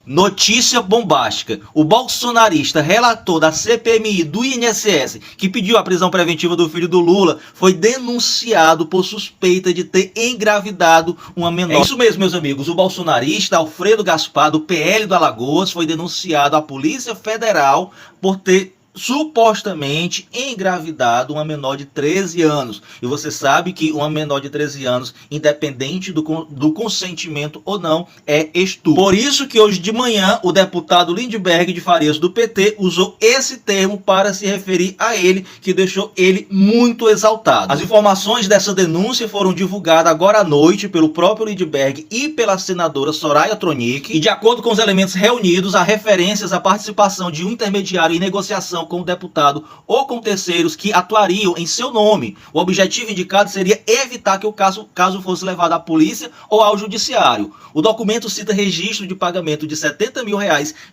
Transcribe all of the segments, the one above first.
Notícia bombástica. O bolsonarista relator da CPMI do INSS, que pediu a prisão preventiva do filho do Lula, foi denunciado por suspeita de ter engravidado uma menor. É isso mesmo, meus amigos. O bolsonarista Alfredo Gaspar, do PL do Alagoas, foi denunciado à Polícia Federal por ter supostamente engravidado uma menor de 13 anos. E você sabe que uma menor de 13 anos, independente do consentimento ou não, é estupro. Por isso que hoje de manhã o deputado Lindbergh de Farias do PT usou esse termo para se referir a ele, que deixou ele muito exaltado. As informações dessa denúncia foram divulgadas agora à noite pelo próprio Lindbergh e pela senadora Soraya Tronic, e de acordo com os elementos reunidos, há referências à participação de um intermediário em negociação com o deputado ou com terceiros que atuariam em seu nome. O objetivo indicado seria evitar que o caso fosse levado à polícia ou ao judiciário. O documento cita registro de pagamento de R$70 mil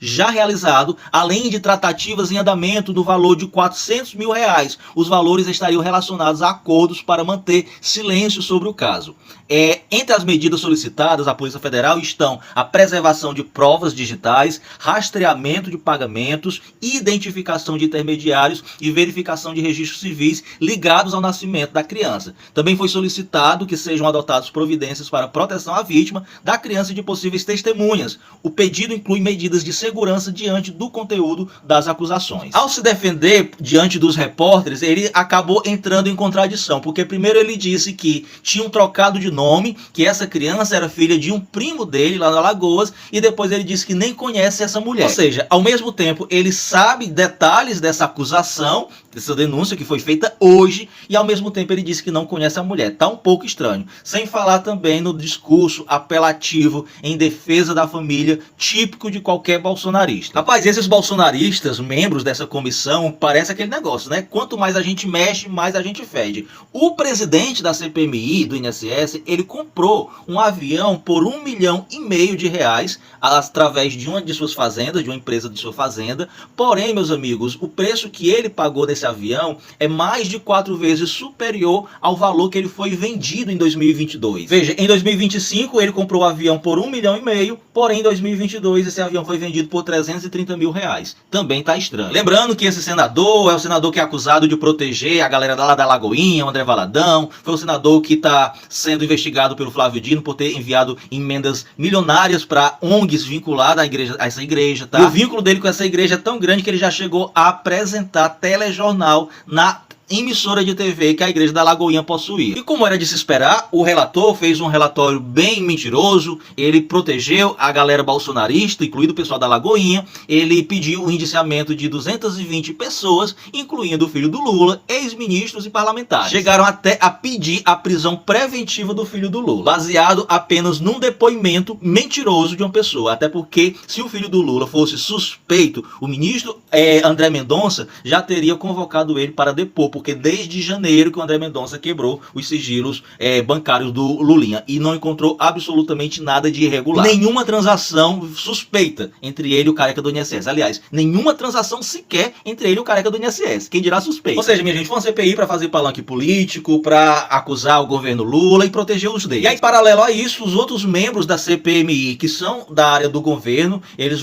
já realizado, além de tratativas em andamento no valor de R$400 mil. Os valores estariam relacionados a acordos para manter silêncio sobre o caso. Entre as medidas solicitadas à Polícia Federal estão a preservação de provas digitais, rastreamento de pagamentos, identificação de intermediários e verificação de registros civis ligados ao nascimento da criança. Também foi solicitado que sejam adotadas providências para proteção à vítima, da criança e de possíveis testemunhas. O pedido inclui medidas de segurança diante do conteúdo das acusações. Ao se defender diante dos repórteres, ele acabou entrando em contradição, porque primeiro ele disse que tinham trocado de nome, que essa criança era filha de um primo dele lá na Alagoas, e depois ele disse que nem conhece essa mulher. Ou seja, ao mesmo tempo ele sabe detalhes dessa acusação, dessa denúncia que foi feita hoje, e ao mesmo tempo ele disse que não conhece a mulher. Tá um pouco estranho. Sem falar também no discurso apelativo em defesa da família, típico de qualquer bolsonarista. Rapaz, esses bolsonaristas, membros dessa comissão, parece aquele negócio, né? Quanto mais a gente mexe, mais a gente fede. O presidente da CPMI, do INSS, ele comprou um avião por R$1,5 milhão através de uma de suas fazendas, de uma empresa de sua fazenda. Porém, meus amigos, o preço que ele pagou nesse avião é mais de 4 vezes superior ao valor que ele foi vendido em 2022. Veja, em 2025 ele comprou o avião por R$1,5 milhão, porém em 2022 esse avião foi vendido por R$330 mil. Também tá estranho. Lembrando que esse senador é o senador que é acusado de proteger a galera lá da Lagoinha, o André Valadão, foi o senador que está sendo investigado pelo Flávio Dino por ter enviado emendas milionárias para ONGs vinculadas a essa igreja, tá? E o vínculo dele com essa igreja é tão grande que ele já chegou a apresentar telejornal na emissora de TV que a igreja da Lagoinha possuía. E como era de se esperar, o relator fez um relatório bem mentiroso, ele protegeu a galera bolsonarista, incluindo o pessoal da Lagoinha, ele pediu o indiciamento de 220 pessoas, incluindo o filho do Lula, ex-ministros e parlamentares. Chegaram até a pedir a prisão preventiva do filho do Lula, baseado apenas num depoimento mentiroso de uma pessoa, até porque se o filho do Lula fosse suspeito, o ministro André Mendonça já teria convocado ele para depor, porque desde janeiro que o André Mendonça quebrou os sigilos bancários do Lulinha e não encontrou absolutamente nada de irregular. Nenhuma transação suspeita entre ele e o careca do INSS. Aliás, nenhuma transação sequer entre ele e o careca do INSS. Quem dirá suspeita? Ou seja, minha gente, foi uma CPI para fazer palanque político, para acusar o governo Lula e proteger os deles. E aí, paralelo a isso, os outros membros da CPMI, que são da área do governo, eles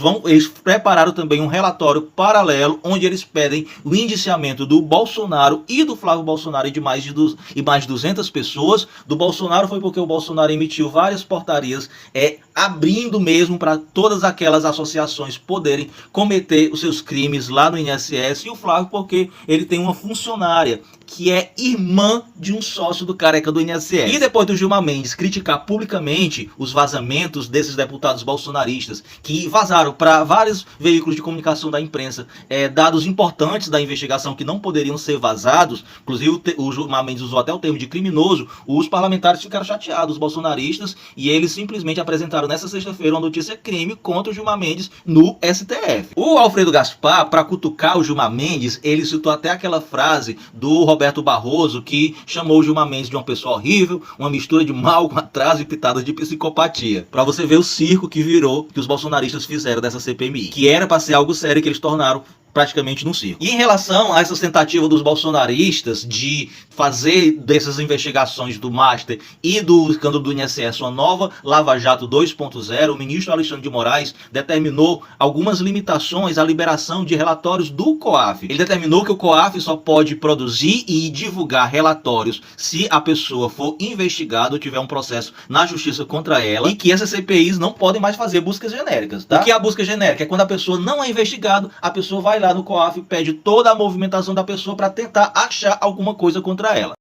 prepararam também um relatório paralelo, onde eles pedem o indiciamento do Bolsonaro e do Flávio Bolsonaro e de mais de 200 pessoas. Do Bolsonaro foi porque o Bolsonaro emitiu várias portarias abrindo mesmo para todas aquelas associações poderem cometer os seus crimes lá no INSS, e o Flávio porque ele tem uma funcionária que é irmã de um sócio do careca do INSS. E depois do Gilmar Mendes criticar publicamente os vazamentos desses deputados bolsonaristas, que vazaram para vários veículos de comunicação da imprensa dados importantes da investigação que não poderiam ser vazados, inclusive o Gilmar Mendes usou até o termo de criminoso, os parlamentares ficaram chateados, os bolsonaristas, e eles simplesmente apresentaram nessa sexta-feira uma notícia crime contra o Gilmar Mendes no STF. O Alfredo Gaspar, para cutucar o Gilmar Mendes, ele citou até aquela frase do Roberto Barroso, que chamou o Gilmar Mendes de uma pessoa horrível, uma mistura de mal com atraso e pitadas de psicopatia. Pra você ver o circo que virou, que os bolsonaristas fizeram dessa CPMI, que era pra ser algo sério, que eles tornaram praticamente num circo. E em relação a essas tentativas dos bolsonaristas de fazer dessas investigações do Master e do escândalo do INSS uma nova Lava Jato 2.0, o ministro Alexandre de Moraes determinou algumas limitações à liberação de relatórios do COAF. Ele determinou que o COAF só pode produzir e divulgar relatórios se a pessoa for investigada ou tiver um processo na justiça contra ela, e que essas CPIs não podem mais fazer buscas genéricas, tá? O que é a busca genérica? É quando a pessoa não é investigada, a pessoa vai lá no COAF e pede toda a movimentação da pessoa para tentar achar alguma coisa contra ela.